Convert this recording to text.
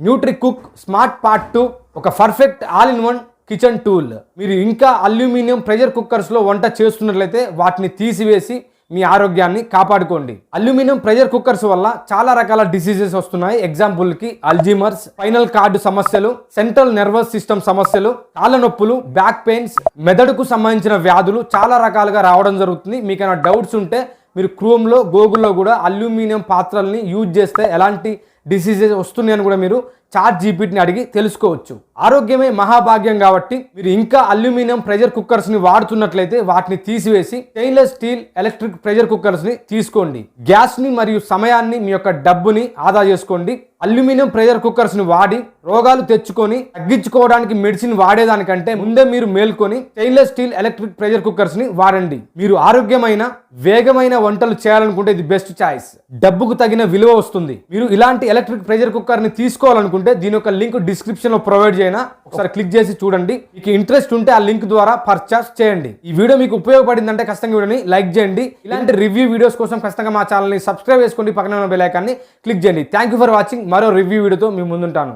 Nutri cook smart part 2 ఒక perfect all in one kitchen tool. మీరు ఇంకా aluminium pressure కుక్కర్స్లో వంట చేస్తున్నట్లయితే వాటిని తీసివేసి మీ ఆరోగ్యాన్ని కాపాడుకోండి. అల్యూమినియం ప్రెషర్ కుక్కర్స్ వల్ల చాలా రకాల డిసీజెస్ వస్తున్నాయి. ఎగ్జాంపుల్కి అల్జీమర్స్, స్పైనల్ కార్డు సమస్యలు, సెంట్రల్ నర్వస్ సిస్టమ్ సమస్యలు, కాళ్ళ నొప్పులు, బ్యాక్ పెయిన్స్, మెదడుకు సంబంధించిన వ్యాధులు చాలా రకాలుగా రావడం జరుగుతుంది. మీకు ఏమైనా డౌట్స్ ఉంటే మీరు క్రోమ్లో గూగుల్లో కూడా అల్యూమినియం పాత్రల్ని యూజ్ చేస్తే ఎలాంటి డిసీజెస్ వస్తున్నాయని కూడా మీరు చాట్ జీపీటీని అడిగి తెలుసుకోవచ్చు. ఆరోగ్యమే మహాభాగ్యం కాబట్టి మీరు ఇంకా అల్యూమినియం ప్రెషర్ కుక్కర్స్ని వాడుతున్నట్లయితే వాటిని తీసివేసి స్టెయిన్లెస్ స్టీల్ ఎలక్ట్రిక్ ప్రెషర్ కుక్కర్స్ని తీసుకోండి. గ్యాస్ని మరియు సమయాన్ని మీ యొక్క డబ్బుని ఆదా చేసుకోండి. అల్యూమినియం ప్రెషర్ కుక్కర్స్ని వాడి రోగాలు తెచ్చుకొని తగ్గించుకోవడానికి మెడిసిన్ వాడేదానికంటే ముందే మీరు మేల్కొని స్టెయిన్లెస్ స్టీల్ ఎలక్ట్రిక్ ప్రెషర్ కుక్కర్స్ని వాడండి. మీరు ఆరోగ్యమైన వేగమైన వంటలు చేయాలనుకుంటే ఇది బెస్ట్ చాయిస్. డబ్బుకు తగిన విలువ వస్తుంది. మీరు ఇలాంటి ఎలక్ట్రిక్ ప్రెషర్ కుక్కర్ని తీసుకోవాలనుకుంటే దీని యొక్క లింక్ డిస్క్రిప్షన్ లో ప్రొవైడ్ చేయనా, ఒకసారి క్లిక్ చేసి చూడండి. మీకు ఇంట్రెస్ట్ ఉంటే ఆ లింక్ ద్వారా పర్చేస్ చేయండి. ఈ వీడియో మీకు ఉపయోగపడిందంటే ఖచ్చితంగా వీడియోని లైక్ చేయండి. ఇలాంటి రివ్యూ వీడియోస్ కోసం ఖచ్చితంగా మా ఛానల్ని సబ్స్క్రైబ్ చేసుకోండి. పక్కన ఉన్న బెల్ ఐకాన్ని క్లిక్ చేయండి. Thank you for watching. మరో రివ్యూ వీడియోతో మీ ముందుంటాను.